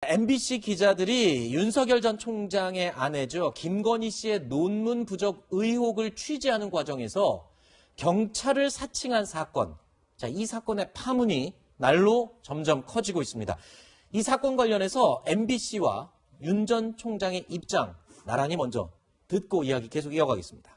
MBC 기자들이 윤석열 전 총장의 아내죠. 김건희 씨의 논문 부적 의혹을 취재하는 과정에서 경찰을 사칭한 사건. 자, 이 사건의 파문이 날로 점점 커지고 있습니다. 이 사건 관련해서 MBC와 윤 전 총장의 입장 나란히 먼저 듣고 이야기 계속 이어가겠습니다.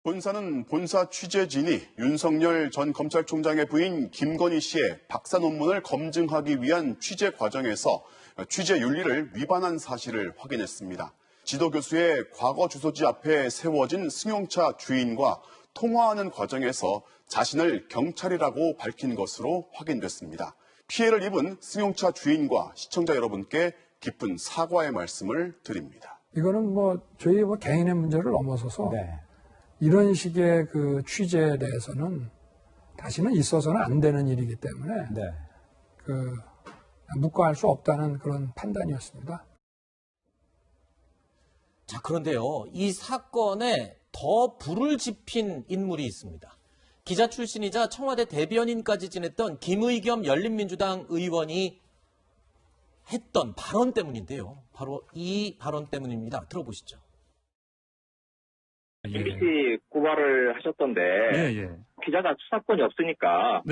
본사는 본사 취재진이 윤석열 전 검찰총장의 부인 김건희 씨의 박사 논문을 검증하기 위한 취재 과정에서 취재 윤리를 위반한 사실을 확인했습니다. 지도 교수의 과거 주소지 앞에 세워진 승용차 주인과 통화하는 과정에서 자신을 경찰이라고 밝힌 것으로 확인됐습니다. 피해를 입은 승용차 주인과 시청자 여러분께 깊은 사과의 말씀을 드립니다. 이거는 저희 개인의 문제를 넘어서서 이런 식의 그 취재에 대해서는 다시는 있어서는 안 되는 일이기 때문에 묵과할 수 없다는 그런 판단이었습니다. 자, 그런데요, 이 사건에 더 불을 지핀 인물이 있습니다. 기자 출신이자 청와대 대변인까지 지냈던 김의겸 열린민주당 의원이 했던 발언 때문인데요. 바로 이 발언 때문입니다. 들어보시죠. MBC 고발을 하셨던데 기자가 수사권이 없으니까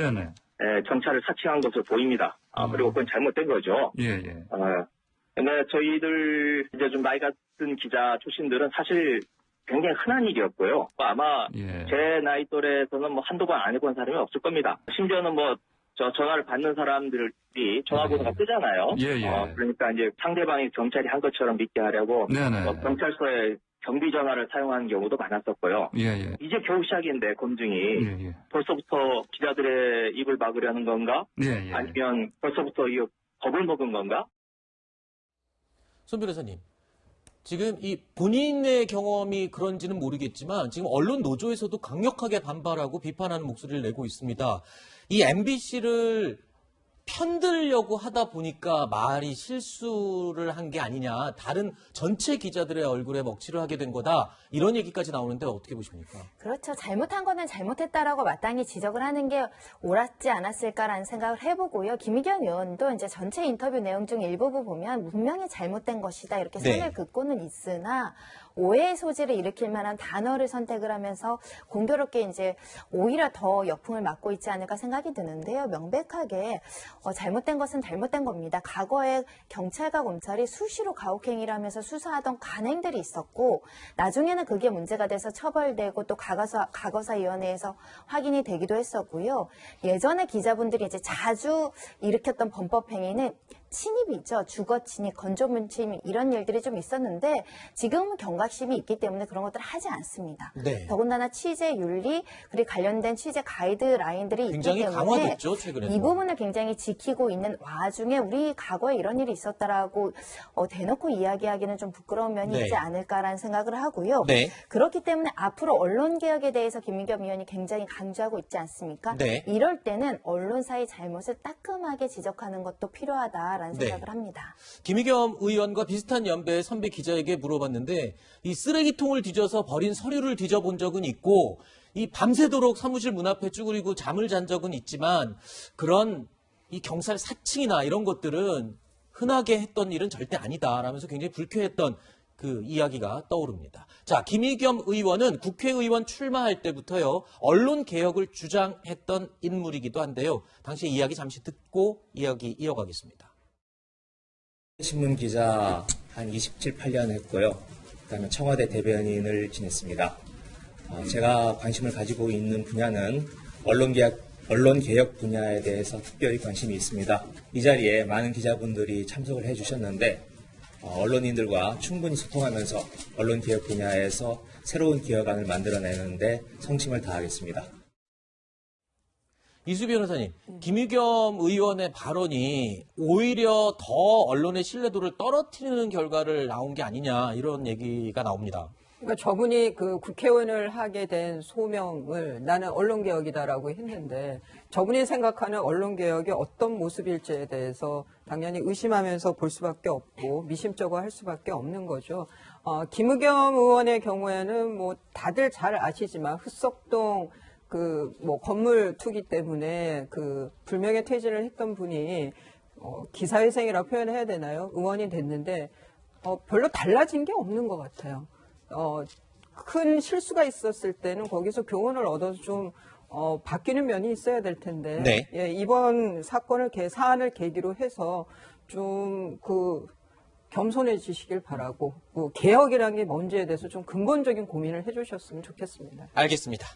경찰을 사칭한 것으로 보입니다. 그리고 그건 잘못된 거죠. 근데 저희들 이제 좀 나이 같은 기자 출신들은 사실 굉장히 흔한 일이었고요. 아마 제 나이 또래에서는 한두 번 안 해본 사람이 없을 겁니다. 심지어는 전화를 받는 사람들이 전화번호가 뜨잖아요. 그러니까 이제 상대방이 경찰이 한 것처럼 믿게 하려고 경찰서에 경비 전화를 사용하는 경우도 많았었고요. 이제 겨우 시작인데 검증이 벌써부터 기자들의 입을 막으려는 건가? 아니면 벌써부터 이 겁을 먹은 건가? 손 변호사님, 지금 이 본인의 경험이 그런지는 모르겠지만 지금 언론 노조에서도 강력하게 반발하고 비판하는 목소리를 내고 있습니다. 이 MBC를 편들려고 하다 보니까 말이 실수를 한 게 아니냐, 다른 전체 기자들의 얼굴에 먹칠을 하게 된 거다, 이런 얘기까지 나오는데 어떻게 보십니까? 그렇죠. 잘못한 거는 잘못했다라고 마땅히 지적을 하는 게 옳았지 않았을까라는 생각을 해보고요. 김의겸 의원도 이제 전체 인터뷰 내용 중 일부분 보면 분명히 잘못된 것이다 이렇게 선을 긋고는 있으나 오해의 소지를 일으킬 만한 단어를 선택을 하면서 공교롭게 이제 오히려 더 역풍을 맞고 있지 않을까 생각이 드는데요. 명백하게 잘못된 것은 잘못된 겁니다. 과거에 경찰과 검찰이 수시로 가혹행위를 하면서 수사하던 관행들이 있었고 나중에는 그게 문제가 돼서 처벌되고 또 과거사위원회에서 확인이 되기도 했었고요. 예전에 기자분들이 이제 자주 일으켰던 범법행위는 침입이죠. 주거 침입, 건조물 침입 이런 일들이 좀 있었는데 지금은 경각심이 있기 때문에 그런 것들을 하지 않습니다. 더군다나 취재 윤리 그리고 관련된 취재 가이드라인들이 굉장히 있기 때문에 강화됐죠, 최근에. 이 부분을 굉장히 지키고 있는 와중에 우리 과거에 이런 일이 있었다라고 대놓고 이야기하기는 좀 부끄러운 면이 있지 않을까라는 생각을 하고요. 그렇기 때문에 앞으로 언론개혁에 대해서 김의겸 의원이 굉장히 강조하고 있지 않습니까? 이럴 때는 언론사의 잘못을 따끔하게 지적하는 것도 필요하다. 라는 생각을 합니다. 김의겸 의원과 비슷한 연배의 선배 기자에게 물어봤는데 이 쓰레기통을 뒤져서 버린 서류를 뒤져본 적은 있고 이 밤새도록 사무실 문 앞에 쭈그리고 잠을 잔 적은 있지만 그런 이 경찰 사칭이나 이런 것들은 흔하게 했던 일은 절대 아니다라면서 굉장히 불쾌했던 그 이야기가 떠오릅니다. 자, 김의겸 의원은 국회의원 출마할 때부터요, 언론 개혁을 주장했던 인물이기도 한데요. 당시 이야기 잠시 듣고 이야기 이어가겠습니다. 신문 기자 한 27, 8년 했고요. 그다음에 청와대 대변인을 지냈습니다. 제가 관심을 가지고 있는 분야는 언론 개혁 분야에 대해서 특별히 관심이 있습니다. 이 자리에 많은 기자분들이 참석을 해주셨는데 언론인들과 충분히 소통하면서 언론 개혁 분야에서 새로운 기획안을 만들어내는데 성심을 다하겠습니다. 이수 변호사님, 김의겸 의원의 발언이 오히려 더 언론의 신뢰도를 떨어뜨리는 결과를 나온 게 아니냐, 이런 얘기가 나옵니다. 그러니까 저분이 그 국회의원을 하게 된 소명을 나는 언론개혁이다라고 했는데 저분이 생각하는 언론개혁이 어떤 모습일지에 대해서 당연히 의심하면서 볼 수밖에 없고 미심쩍어 할 수밖에 없는 거죠. 김의겸 의원의 경우에는 다들 잘 아시지만 흑석동 건물 투기 때문에 불명예 퇴진을 했던 분이 기사회생이라고 표현해야 되나요? 의원이 됐는데 별로 달라진 게 없는 것 같아요. 큰 실수가 있었을 때는 거기서 교훈을 얻어서 좀 바뀌는 면이 있어야 될 텐데 네. 예, 이번 사안을 계기로 해서 좀 겸손해지시길 바라고 개혁이라는 게 뭔지에 대해서 좀 근본적인 고민을 해주셨으면 좋겠습니다. 알겠습니다.